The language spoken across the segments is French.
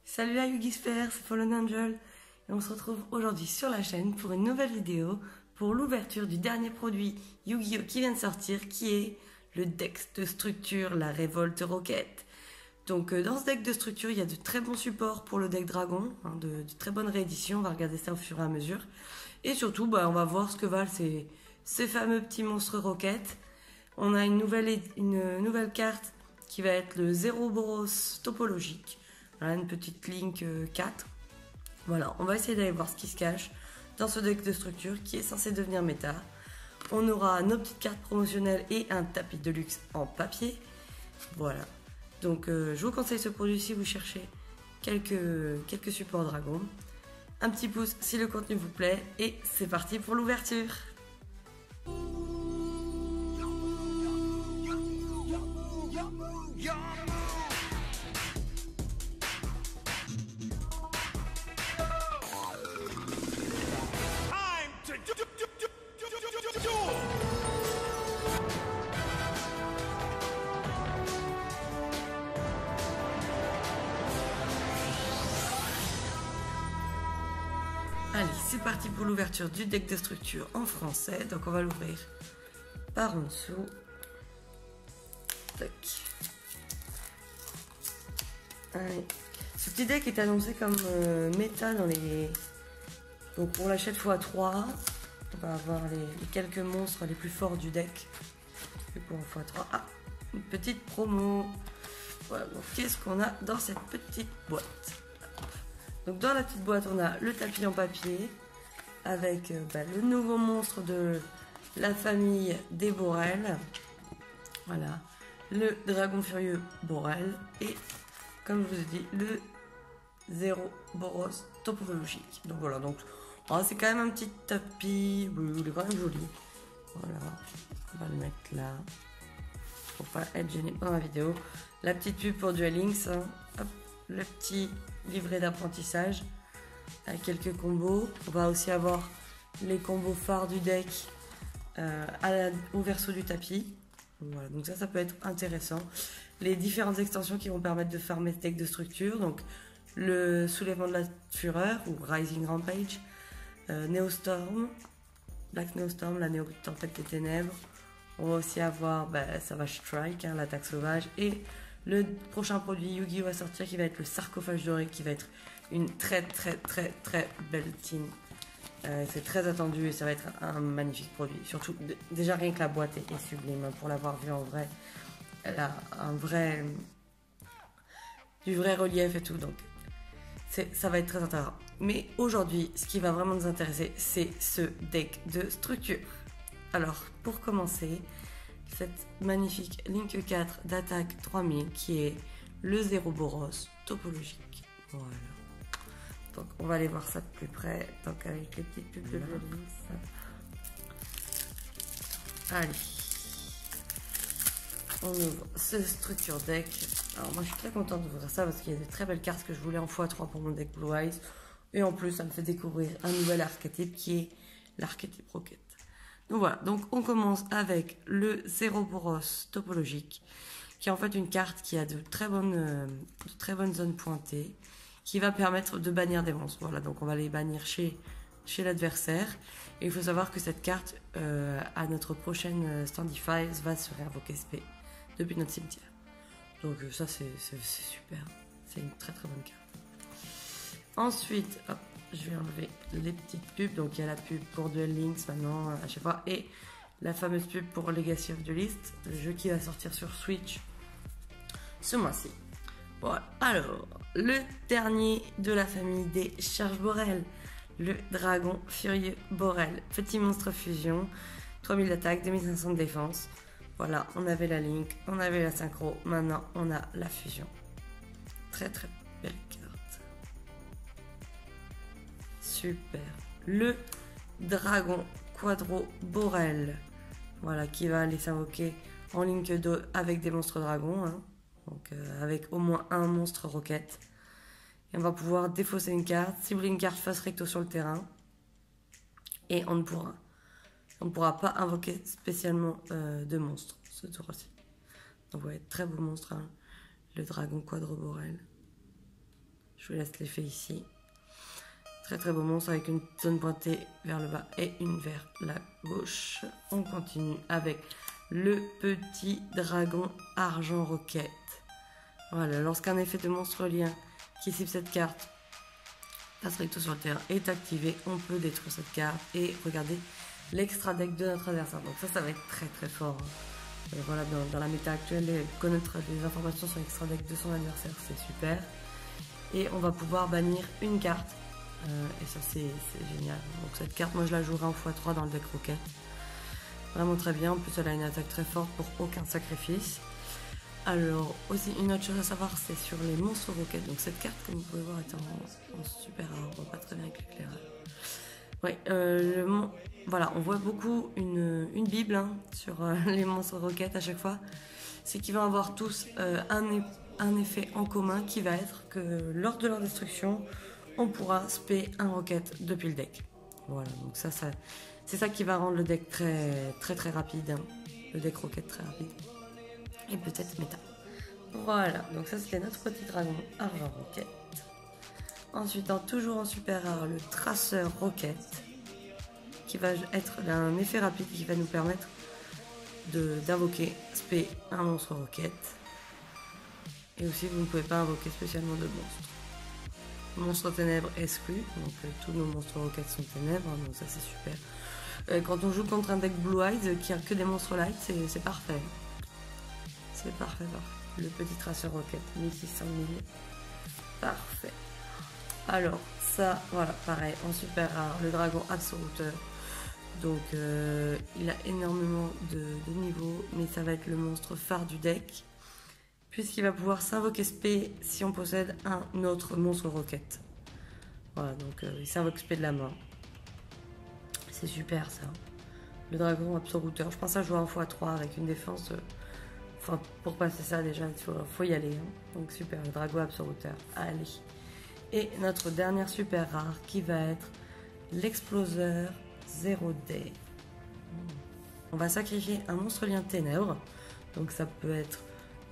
Salut la Yugisphère, c'est Fallen Angel et on se retrouve aujourd'hui sur la chaîne pour une nouvelle vidéo pour l'ouverture du dernier produit Yu-Gi-Oh qui vient de sortir, qui est le deck de structure, la Révolte Rocket. Donc dans ce deck de structure, il y a de très bons supports pour le deck Dragon, de très bonnes rééditions, on va regarder ça au fur et à mesure. Et surtout, on va voir ce que valent ces fameux petits monstres Rocket. On a une nouvelle carte qui va être le Zéroboros topologique. Voilà, une petite Link 4. Voilà, on va essayer d'aller voir ce qui se cache dans ce deck de structure qui est censé devenir méta. On aura nos petites cartes promotionnelles et un tapis de luxe en papier. Voilà. Donc je vous conseille ce produit si vous cherchez quelques supports dragon. Un petit pouce si le contenu vous plaît et c'est parti pour l'ouverture. Allez, c'est parti pour l'ouverture du deck de structure en français. Donc on va l'ouvrir par en dessous. Tac. Allez. Ce petit deck est annoncé comme méta dans les... Donc on l'achète x3. On va avoir les quelques monstres les plus forts du deck. Et pour x3. Ah, une petite promo. Voilà, donc qu'est-ce qu'on a dans cette petite boîte? Donc dans la petite boîte, on a le tapis en papier avec le nouveau monstre de la famille des Borel. Voilà, le dragon furieux Borel et, comme je vous ai dit, le Zéroboros topologique. Donc voilà, donc c'est quand même un petit tapis, il est quand même joli. Voilà, on va le mettre là pour pas être gêné dans la vidéo. La petite pub pour Duel Links, hop, le petit livret d'apprentissage avec quelques combos. On va aussi avoir les combos phares du deck au verso du tapis. Voilà, donc ça peut être intéressant. Les différentes extensions qui vont permettre de farmer ce deck de structure. Donc le soulèvement de la fureur ou Rising Rampage, Neostorm, Black Neostorm, la Néo-Tempête des Ténèbres. On va aussi avoir Savage Strike, l'attaque sauvage, et le prochain produit Yu-Gi-Oh à sortir qui va être le sarcophage doré, qui va être une très belle team. C'est très attendu et ça va être un magnifique produit. Surtout, déjà rien que la boîte est sublime. Pour l'avoir vue en vrai, elle a du vrai relief et tout. Donc ça va être très intéressant. Mais aujourd'hui, ce qui va vraiment nous intéresser, c'est ce deck de structure. Alors, pour commencer, cette magnifique Link 4 d'attaque 3000 qui est le Zéroboros topologique. Voilà. Donc on va aller voir ça de plus près. Donc avec les petites pubs de Links. Allez. On ouvre ce structure deck. Alors moi je suis très contente d'ouvrir ça parce qu'il y a de très belles cartes que je voulais en x3 pour mon deck Blue Eyes. Et en plus ça me fait découvrir un nouvel archétype qui est l'archétype Rocket. Donc voilà, donc on commence avec le Zéroboros topologique, qui est en fait une carte qui a de très bonnes zones pointées, qui va permettre de bannir des monstres. Voilà, donc on va les bannir chez l'adversaire. Et il faut savoir que cette carte, à notre prochaine Standify, va se réinvoquer SP depuis notre cimetière. Donc ça c'est super, c'est une très bonne carte. Ensuite, hop, je vais enlever les petites pubs. Donc il y a la pub pour Duel Links maintenant à chaque fois et la fameuse pub pour Legacy of Duelist, le jeu qui va sortir sur Switch ce mois-ci. Voilà, alors le dernier de la famille des Charges Borel, le dragon furieux Borel, petit monstre fusion, 3000 d'attaque, 2500 de défense. Voilà, on avait la Link, on avait la synchro, maintenant on a la fusion. Très belle carte. Super. Le dragon quadro Borel. Voilà, qui va aller s'invoquer en Link 2 avec des monstres dragons. Donc avec au moins un monstre Rocket. Et on va pouvoir défausser une carte, cibler une carte face recto sur le terrain. Et on ne pourra pas invoquer spécialement de monstres ce tour-ci. Donc ouais, très beau monstre, le dragon quadro Borel. Je Je vous laisse l'effet ici. Très très beau monstre avec une zone pointée vers le bas et une vers la gauche. On continue avec le petit dragon argent roquette. Voilà, lorsqu'un effet de monstre lien qui cible cette carte passe recto sur le terrain est activé, on peut détruire cette carte et regarder l'extra deck de notre adversaire. Donc ça va être très très fort. Voilà, dans la méta actuelle, connaître des informations sur l'extra deck de son adversaire, c'est super. Et on va pouvoir bannir une carte. Et ça c'est génial. Donc cette carte, moi je la jouerai en x3 dans le deck Rocket. Vraiment très bien. En plus elle a une attaque très forte pour aucun sacrifice. Alors aussi une autre chose à savoir, c'est sur les monstres Rocket. Donc cette carte, comme vous pouvez voir, est en super rare. On voit pas très bien avec l'éclairage. Ouais, voilà, on voit beaucoup une bible hein, sur les monstres Rocket à chaque fois. C'est qu'ils vont avoir tous un effet en commun qui va être que lors de leur destruction, on pourra spé un rocket depuis le deck. Voilà, donc c'est ça qui va rendre le deck très très très rapide. Hein. Le deck rocket très rapide. Et peut-être méta. Voilà, donc ça c'était notre petit dragon argent rocket. Ensuite, toujours en super rare, le traceur rocket. Qui va être un effet rapide qui va nous permettre d'invoquer spé un monstre rocket. Et aussi vous ne pouvez pas invoquer spécialement de monstres. Monstre ténèbres exclu, donc tous nos monstres roquettes sont ténèbres, donc ça c'est super. Quand on joue contre un deck Blue Eyes qui a que des monstres light, c'est parfait. C'est parfait, parfait. Le petit traceur roquette, 1600 000. Parfait. Alors, ça, voilà, pareil, en super rare, le dragon absoluteur. Donc, il a énormément de niveaux, mais ça va être le monstre phare du deck. Puisqu'il va pouvoir s'invoquer spé si on possède un autre monstre roquette. Voilà, donc il s'invoque spé de la main. C'est super ça. Le dragon absoluteur. Je pense à jouer en x3 avec une défense. Enfin, pour passer ça déjà, il faut y aller. Hein. Donc super, le dragon absoluteur. Allez. Et notre dernière super rare qui va être l'exploseur 0D. On va sacrifier un monstre lien ténèbres. Donc ça peut être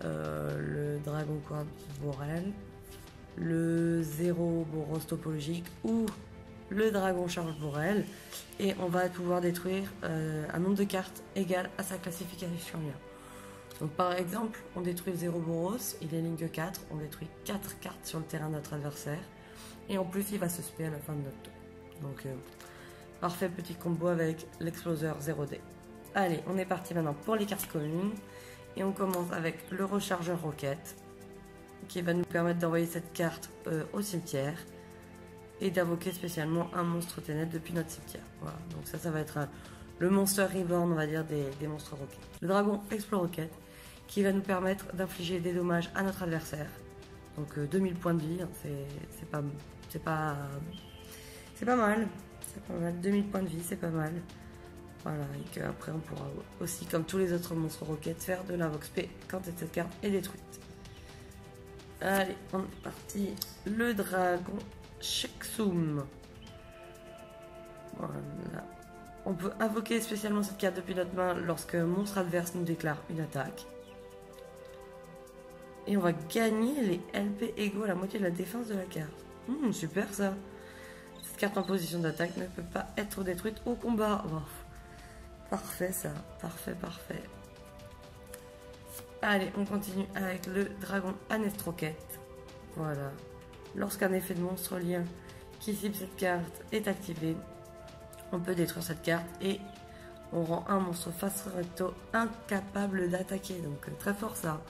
le dragon corps Borel, le 0 boros topologique ou le dragon charge Borel, et on va pouvoir détruire un nombre de cartes égal à sa classification lien. Donc par exemple, on détruit 0 boros, il est ligne 4, on détruit 4 cartes sur le terrain de notre adversaire, et en plus il va se spé à la fin de notre tour. Donc parfait petit combo avec l'exploseur 0D. Allez, on est parti maintenant pour les cartes communes. Et on commence avec le rechargeur roquette qui va nous permettre d'envoyer cette carte au cimetière et d'invoquer spécialement un monstre ténèbres depuis notre cimetière. Voilà, donc ça va être le monster reborn, on va dire, des monstres roquettes. Le dragon explore roquette qui va nous permettre d'infliger des dommages à notre adversaire. Donc 2000 points de vie, hein, c'est pas mal. C'est pas mal. 2000 points de vie, c'est pas mal. Voilà, et qu'après on pourra aussi, comme tous les autres monstres roquettes, faire de l'invoque spé quand cette carte est détruite. Allez, on est parti. Le dragon Shexum. Voilà. On peut invoquer spécialement cette carte depuis notre main lorsque un monstre adverse nous déclare une attaque. Et on va gagner les LP égaux à la moitié de la défense de la carte. Super ça. Cette carte en position d'attaque ne peut pas être détruite au combat. Oh. Parfait ça, parfait. Allez, on continue avec le dragon Anestroquette. Voilà. Lorsqu'un effet de monstre lien qui cible cette carte est activé, on peut détruire cette carte et on rend un monstre face recto incapable d'attaquer. Donc très fort ça.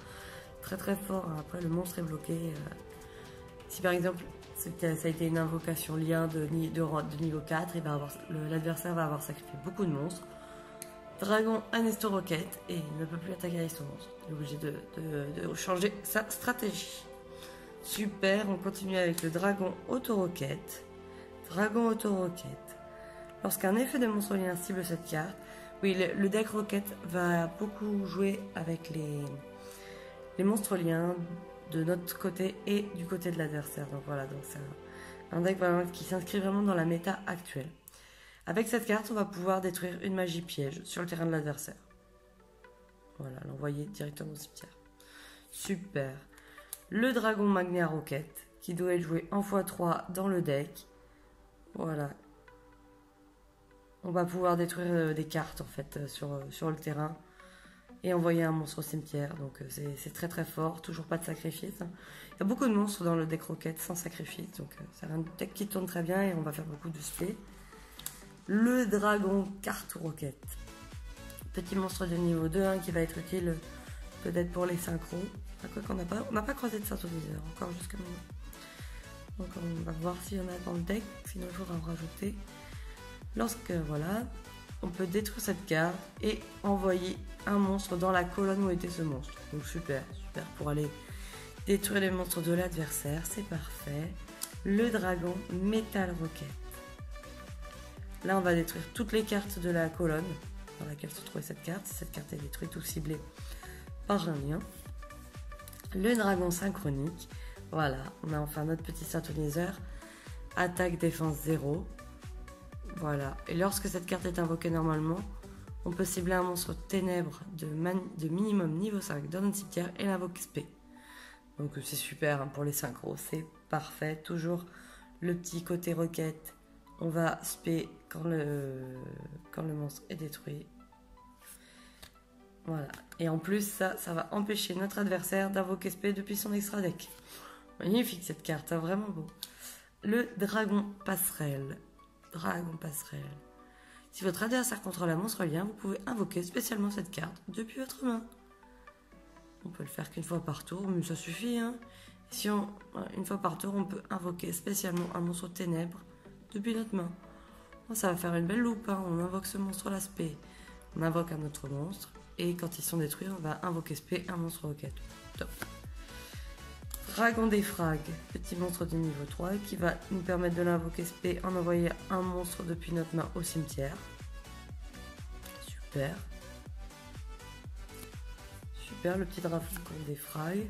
Très fort. Après le monstre est bloqué. Si par exemple ça a été une invocation lien de niveau 4, l'adversaire va avoir sacrifié beaucoup de monstres. Dragon Anesto Roquette et il ne peut plus attaquer avec son monstre. Il est obligé de changer sa stratégie. Super, on continue avec le dragon Auto-Roquette. Dragon Auto-Roquette. Lorsqu'un effet de monstre lien cible cette carte, oui, le deck Roquette va beaucoup jouer avec les monstres liens de notre côté et du côté de l'adversaire. Donc voilà, donc c'est un deck vraiment qui s'inscrit vraiment dans la méta actuelle. Avec cette carte, on va pouvoir détruire une magie piège sur le terrain de l'adversaire. Voilà, l'envoyer directement au cimetière. Super. Le dragon Magnéa Roquette, qui doit être joué en x3 dans le deck. Voilà. On va pouvoir détruire des cartes en fait sur le terrain et envoyer un monstre au cimetière. Donc c'est très très fort, toujours pas de sacrifice. Il y a beaucoup de monstres dans le deck Rocket sans sacrifice, donc c'est un deck qui tourne très bien et on va faire beaucoup de spé. Le dragon carte Rocket. Petit monstre de niveau 2 qui va être utile peut-être pour les synchros. Quoi qu'on n'a pas croisé de synthoniseur encore jusqu'à maintenant. Donc on va voir s'il y en a dans le deck, sinon il faudra en rajouter. Lorsque voilà, on peut détruire cette carte et envoyer un monstre dans la colonne où était ce monstre. Donc super pour aller détruire les monstres de l'adversaire, c'est parfait. Le dragon Metal Rocket. Là on va détruire toutes les cartes de la colonne dans laquelle se trouvait cette carte. Cette carte est détruite ou ciblée par un lien. Le dragon synchronique. Voilà, on a enfin notre petit synthoniseur. Attaque, défense 0. Voilà, et lorsque cette carte est invoquée normalement, on peut cibler un monstre ténèbres de minimum niveau 5 dans notre cimetière et l'invoquer spé. Donc c'est super pour les synchros, c'est parfait. Toujours le petit côté roquette. On va spé quand le monstre est détruit. Voilà, et en plus ça va empêcher notre adversaire d'invoquer spé depuis son extra deck. Magnifique cette carte, vraiment beau. Le dragon passerelle. Dragon passerelle. Si votre adversaire contrôle un monstre lien, vous pouvez invoquer spécialement cette carte depuis votre main. On peut le faire qu'une fois par tour, mais ça suffit. Si une fois par tour, on peut invoquer spécialement un monstre ténèbres depuis notre main. Ça va faire une belle loupe. On invoque ce monstre la spé. On invoque un autre monstre. Et quand ils sont détruits, on va invoquer spé un monstre roquette. Top. Dragon des frags, petit monstre de niveau 3 qui va nous permettre de l'invoquer spé en envoyant un monstre depuis notre main au cimetière. Super. Super, le petit dragon des frags.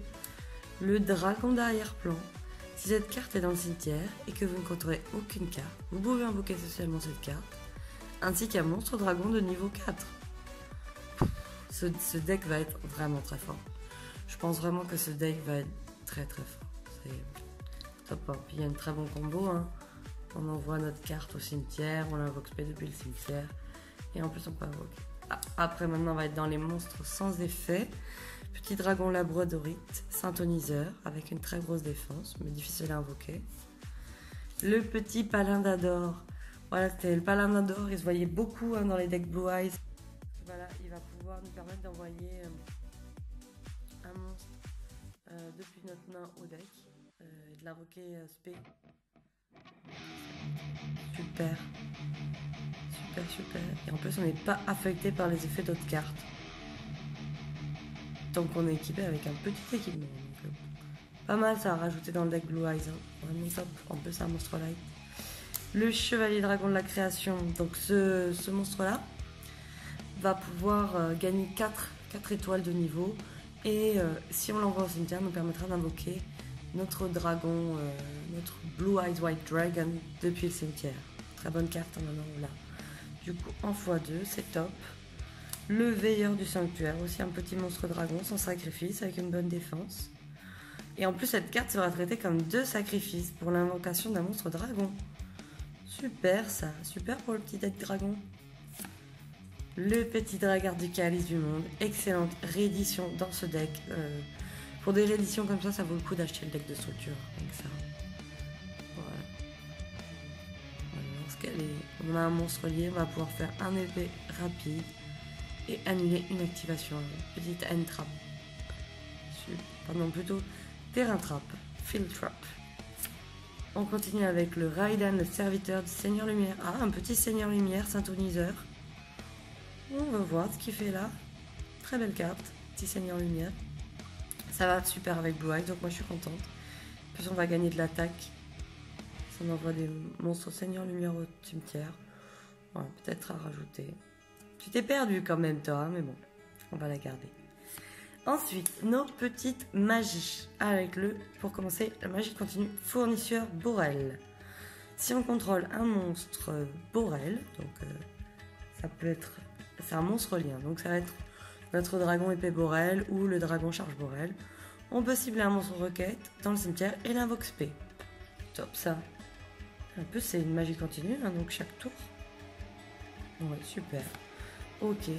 Le dragon d'arrière-plan. Si cette carte est dans le cimetière et que vous ne contrôlez aucune carte, vous pouvez invoquer spécialement cette carte, ainsi qu'un monstre dragon de niveau 4. Ce deck va être vraiment très fort. Je pense vraiment que ce deck va être très fort. C'est top. Puis il y a un très bon combo. On envoie notre carte au cimetière, on l'invoque spé depuis le cimetière. Et en plus on peut invoquer. Après maintenant on va être dans les monstres sans effet. Petit dragon labradorite, synthoniseur, avec une très grosse défense, mais difficile à invoquer. Le petit palindador. Voilà, c'était le palindador, il se voyait beaucoup dans les decks Blue Eyes. Voilà, il va pouvoir nous permettre d'envoyer un monstre depuis notre main au deck et de l'invoquer spé. Super. Et en plus on n'est pas affecté par les effets d'autres cartes. Donc on est équipé avec un petit équipement. Donc, pas mal ça à rajouter dans le deck Blue Eyes. Vraiment top. En plus c'est un monstre light. Le chevalier dragon de la création. Donc ce monstre là va pouvoir gagner 4 étoiles de niveau. Et si on l'envoie au cimetière, nous permettra d'invoquer notre dragon, notre Blue Eyes White Dragon depuis le cimetière. Très bonne carte maintenant là. Du coup en x2, c'est top. Le veilleur du sanctuaire, aussi un petit monstre dragon sans sacrifice avec une bonne défense. Et en plus cette carte sera traitée comme 2 sacrifices pour l'invocation d'un monstre dragon. Super ça, super pour le petit deck dragon. Le petit dragard du calice du monde, excellente réédition dans ce deck. Pour des rééditions comme ça vaut le coup d'acheter le deck de structure. Donc ça, voilà. On a un monstre lié, on va pouvoir faire un épée rapide et annuler une activation. Petite end trap. Pardon, plutôt terrain trap. Field trap. On continue avec le Raidan, le serviteur du Seigneur Lumière. Ah, un petit Seigneur Lumière, synthoniseur. On va voir ce qu'il fait là. Très belle carte, petit Seigneur Lumière. Ça va super avec Blue Eyes, donc moi je suis contente. En plus on va gagner de l'attaque. Ça m'envoie des monstres Seigneur Lumière au cimetière. Voilà, peut-être à rajouter. Tu t'es perdu quand même toi, mais bon, on va la garder. Ensuite, nos petites magies. Avec pour commencer, la magie continue fournisseur Borel. Si on contrôle un monstre Borel, donc ça peut être... C'est un monstre lien, donc ça va être notre dragon épée Borel ou le dragon charge Borel. On peut cibler un monstre roquette dans le cimetière et l'invoque spé. top ça. En plus, c'est une magie continue, hein, donc chaque tour. Ouais, super. Ok.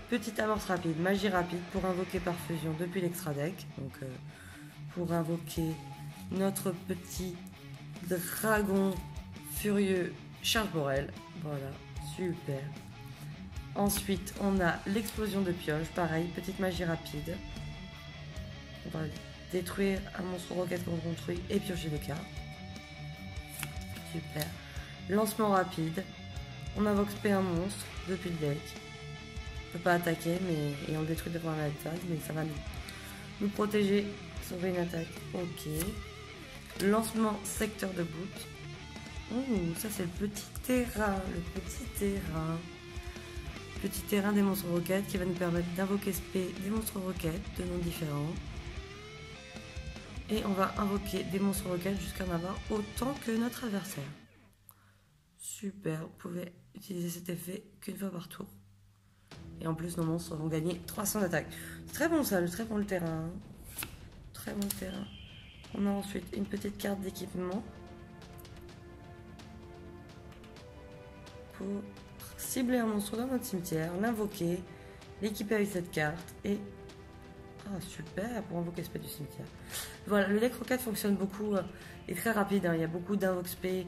Petite amorce rapide, magie rapide pour invoquer par fusion depuis l'extra deck. Donc, pour invoquer notre petit dragon furieux Charge Borel. Voilà, super. Ensuite, on a l'explosion de pioche. Pareil, petite magie rapide. On va détruire un monstre roquette qu'on construit et piocher des cartes. Super. Lancement rapide. On invoque spé un monstre depuis le deck. On peut pas attaquer, mais et on le détruit devant l'attaque, mais ça va nous protéger, sauver une attaque. Ok. Lancement secteur de boot. Ouh, ça c'est le petit terrain, Petit terrain des monstres roquettes qui va nous permettre d'invoquer spé des monstres roquettes de noms différents. Et on va invoquer des monstres roquettes jusqu'à en avoir autant que notre adversaire. Super, vous pouvez utiliser cet effet qu'une fois par tour. Et en plus, nos monstres vont gagner 300 d'attaque. C'est très bon ça, très bon le terrain. Très bon le terrain. On a ensuite une petite carte d'équipement. Pour cibler un monstre dans notre cimetière, l'invoquer, l'équiper avec cette carte et... Ah super, pour invoquer spé du cimetière. Voilà, le deck roquette fonctionne beaucoup et très rapide. Hein. Il y a beaucoup d'invoque spé,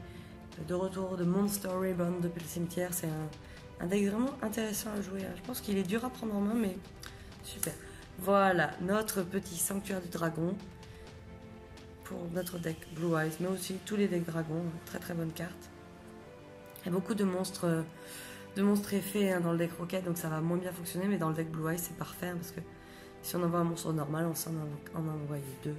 de retour de Monster Reborn depuis le cimetière. C'est un deck vraiment intéressant à jouer. Hein. Je pense qu'il est dur à prendre en main, mais super. Voilà, notre petit sanctuaire du dragon pour notre deck Blue Eyes, mais aussi tous les decks dragons. Très très bonne carte. Il y a beaucoup de monstres effets hein, dans le deck roquette, donc ça va moins bien fonctionner, mais dans le deck Blue Eyes, c'est parfait hein, parce que si on envoie un monstre normal, on s'en envoie deux.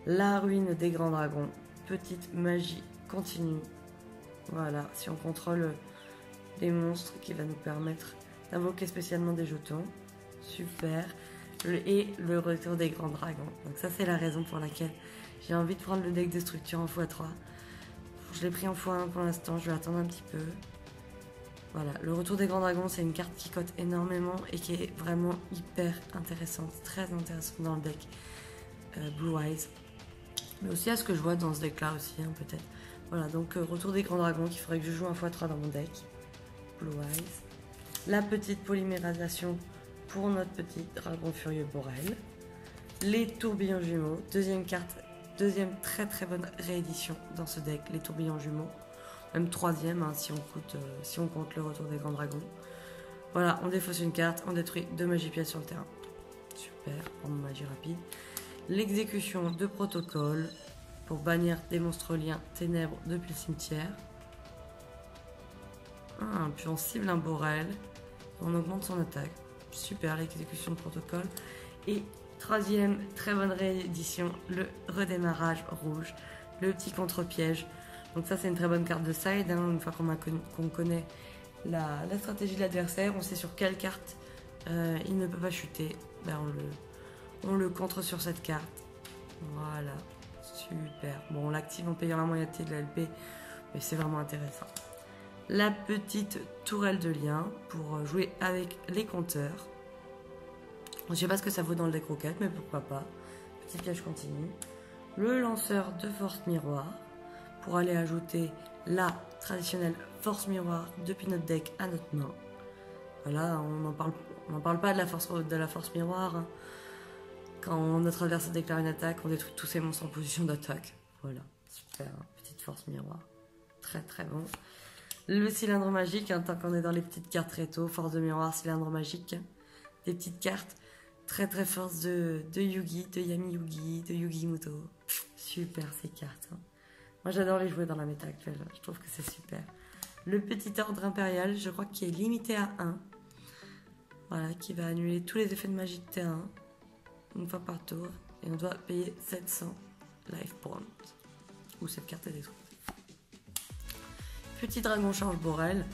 La ruine des grands dragons. Petite magie continue. Voilà, si on contrôle des monstres qui va nous permettre d'invoquer spécialement des jetons. Super. Et le retour des grands dragons. Donc ça, c'est la raison pour laquelle j'ai envie de prendre le deck de structure en x3. Je l'ai pris en x1 pour l'instant, je vais attendre un petit peu. Voilà, le retour des grands dragons, c'est une carte qui cote énormément et qui est vraiment hyper intéressante, très intéressante dans le deck Blue Eyes. Mais aussi à ce que je vois dans ce deck là aussi, hein, peut-être. Voilà, donc retour des grands dragons qu'il faudrait que je joue un x3 dans mon deck. Blue Eyes. La petite polymérisation pour notre petit dragon furieux Borel. Les tourbillons jumeaux, deuxième carte, deuxième très très bonne réédition dans ce deck, les tourbillons jumeaux. Même troisième hein, si on compte le retour des grands dragons. Voilà, on défausse une carte, on détruit 2 magies pièces sur le terrain. Super, pour mon magie rapide. L'exécution de protocole pour bannir des monstres liens ténèbres depuis le cimetière. Ah, puis on cible un Borel, on augmente son attaque. Super, l'exécution de protocole. Et troisième, très bonne réédition, le redémarrage rouge, le petit contre-piège. Donc ça c'est une très bonne carte de side, hein. Une fois qu'on connaît la stratégie de l'adversaire, on sait sur quelle carte il ne peut pas chuter, ben on le contre sur cette carte. Voilà, super. Bon, on l'active en payant la moitié de la LP, mais c'est vraiment intéressant. La petite tourelle de lien pour jouer avec les compteurs. Je sais pas ce que ça vaut dans le deck roquette, mais pourquoi pas. Petit piège continu. Le lanceur de force miroir pour aller ajouter la traditionnelle force miroir depuis notre deck à notre main. Voilà, on n'en parle pas de la force miroir. Hein. Quand notre adversaire déclare une attaque, on détruit tous ses monstres en position d'attaque. Voilà, super, hein. Petite force miroir. Très très bon. Le cylindre magique, hein, tant qu'on est dans les petites cartes rétro, force de miroir, cylindre magique. Des petites cartes très très fortes de Yugi, de Yami Yugi, de Yugi Muto. Super ces cartes. Hein. Moi j'adore les jouer dans la méta actuelle, je trouve que c'est super. Le petit ordre impérial, je crois qu'il est limité à 1. Voilà, qui va annuler tous les effets de magie de terrain une fois par tour. Et on doit payer 700 life points. Ou cette carte est détruite. Petit dragon charge Borel.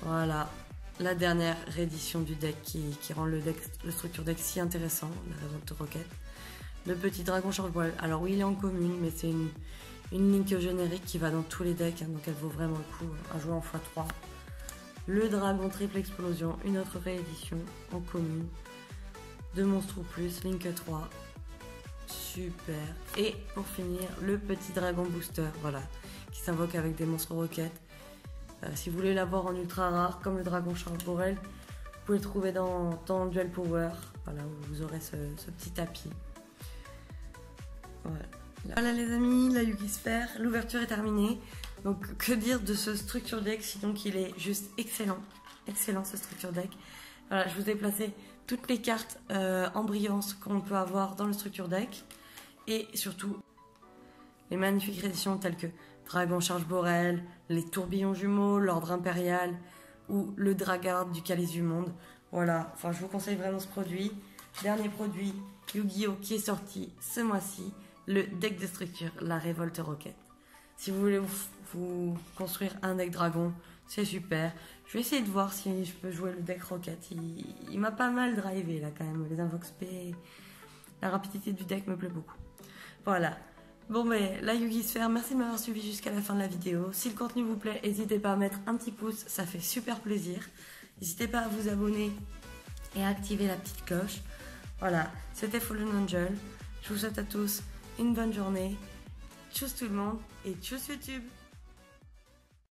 Voilà, la dernière réédition du deck qui rend le structure deck si intéressant, la révolte roquette. Le petit dragon charge Borel. Alors oui, il est en commune, mais c'est une link générique qui va dans tous les decks, hein, donc elle vaut vraiment le coup à jouer en x3. Le dragon triple explosion, une autre réédition en commune. 2 monstres ou plus, link 3. Super. Et pour finir, le petit dragon booster, voilà, qui s'invoque avec des monstres roquettes. Si vous voulez l'avoir en ultra rare, comme le dragon Charge Borel, vous pouvez le trouver dans Duel Power, voilà, où vous aurez ce petit tapis. Voilà les amis, la Yugi Sphere, l'ouverture est terminée. Donc que dire de ce structure deck, sinon qu'il est juste excellent. Excellent ce structure deck. Voilà, je vous ai placé toutes les cartes en brillance qu'on peut avoir dans le structure deck. Et surtout, les magnifiques éditions telles que Dragon Charge Borel, les tourbillons jumeaux, l'ordre impérial ou le Dragard du Calice du Monde. Voilà, enfin je vous conseille vraiment ce produit. Dernier produit Yu-Gi-Oh qui est sorti ce mois-ci, le deck de structure, la Révolte Rocket. Si vous voulez vous construire un deck dragon, c'est super. Je vais essayer de voir si je peux jouer le deck Rocket. Il m'a pas mal drivé là quand même, les Invox P. La rapidité du deck me plaît beaucoup. Voilà. Bon mais la Yugi Sphere, merci de m'avoir suivi jusqu'à la fin de la vidéo. Si le contenu vous plaît, n'hésitez pas à mettre un petit pouce, ça fait super plaisir. N'hésitez pas à vous abonner et à activer la petite cloche. Voilà, c'était Fallen Angel. Je vous souhaite à tous une bonne journée. Tchuss tout le monde et tchuss YouTube.